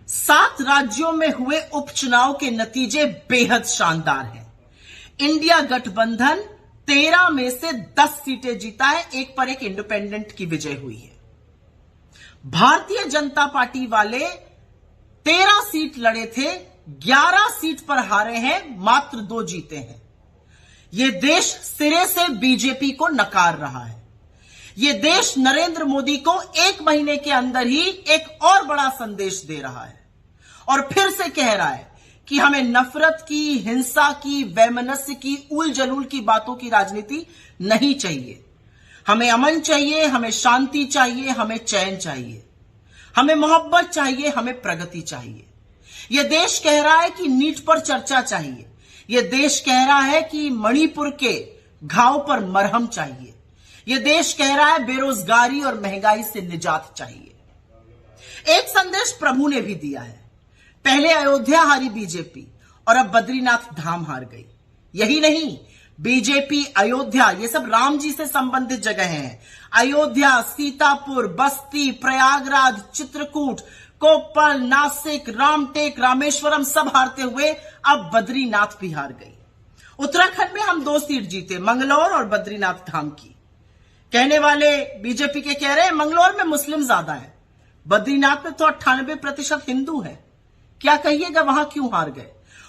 7 राज्यों में हुए उपचुनाव के नतीजे बेहद शानदार हैं। इंडिया गठबंधन 13 में से 10 सीटें जीता है, एक पर एक इंडिपेंडेंट की विजय हुई है। भारतीय जनता पार्टी वाले 13 सीट लड़े थे, 11 सीट पर हारे हैं, मात्र 2 जीते हैं। यह देश सिरे से बीजेपी को नकार रहा है। यह देश नरेंद्र मोदी को 1 महीने के अंदर ही एक और बड़ा संदेश दे रहा है और फिर से कह रहा है कि हमें नफरत की, हिंसा की, वैमनस्य की, उल जलूल की बातों की राजनीति नहीं चाहिए। हमें अमन चाहिए, हमें शांति चाहिए, हमें चैन चाहिए, हमें मोहब्बत चाहिए, हमें प्रगति चाहिए। यह देश कह रहा है कि नीट पर चर्चा चाहिए। यह देश कह रहा है कि मणिपुर के घाव पर मरहम चाहिए। यह देश कह रहा है बेरोजगारी और महंगाई से निजात चाहिए। एक संदेश प्रभु ने भी दिया है। पहले अयोध्या हारी बीजेपी और अब बद्रीनाथ धाम हार गई। यही नहीं, बीजेपी अयोध्या, ये सब राम जी से संबंधित जगह हैं। अयोध्या, सीतापुर, बस्ती, प्रयागराज, चित्रकूट, कोप्पल, नासिक, रामटेक, रामेश्वरम सब हारते हुए अब बद्रीनाथ भी हार गई। उत्तराखंड में हम 2 सीट जीते, मंगलौर और बद्रीनाथ धाम की। कहने वाले बीजेपी के कह रहे हैं मंगलौर में मुस्लिम ज्यादा है, बद्रीनाथ में तो 98% हिंदू है। क्या कहिएगा, वहां क्यों हार गए?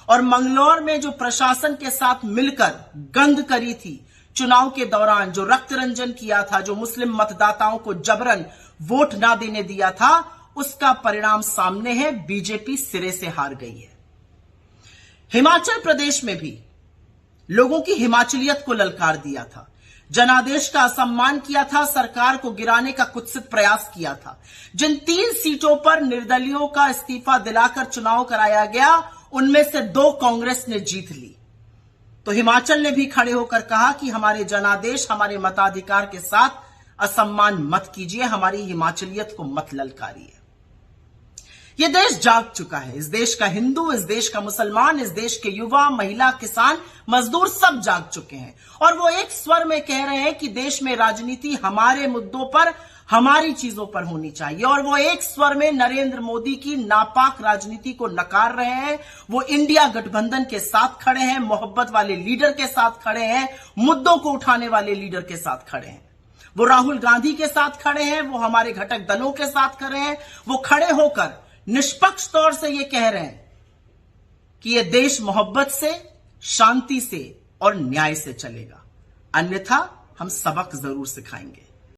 और मंगलौर में जो प्रशासन के साथ मिलकर गंद करी थी चुनाव के दौरान, जो रक्त रंजन किया था, जो मुस्लिम मतदाताओं को जबरन वोट ना देने दिया था, उसका परिणाम सामने है। बीजेपी सिरे से हार गई है। हिमाचल प्रदेश में भी लोगों की हिमाचलियत को ललकार दिया था, जनादेश का असम्मान किया था, सरकार को गिराने का कुत्सित प्रयास किया था। जिन 3 सीटों पर निर्दलियों का इस्तीफा दिलाकर चुनाव कराया गया, उनमें से 2 कांग्रेस ने जीत ली। तो हिमाचल ने भी खड़े होकर कहा कि हमारे जनादेश, हमारे मताधिकार के साथ असम्मान मत कीजिए, हमारी हिमाचलियत को मत ललकारिए। यह देश जाग चुका है। इस देश का हिंदू, इस देश का मुसलमान, इस देश के युवा, महिला, किसान, मजदूर सब जाग चुके हैं और वो एक स्वर में कह रहे हैं कि देश में राजनीति हमारे मुद्दों पर, हमारी चीजों पर होनी चाहिए। और वो एक स्वर में नरेंद्र मोदी की नापाक राजनीति को नकार रहे हैं। वो इंडिया गठबंधन के साथ खड़े हैं, मोहब्बत वाले लीडर के साथ खड़े हैं, मुद्दों को उठाने वाले लीडर के साथ खड़े हैं। वो राहुल गांधी के साथ खड़े हैं, वो हमारे घटक दलों के साथ खड़े हैं। वो खड़े होकर निष्पक्ष तौर से ये कह रहे हैं कि यह देश मोहब्बत से, शांति से और न्याय से चलेगा, अन्यथा हम सबक जरूर सिखाएंगे।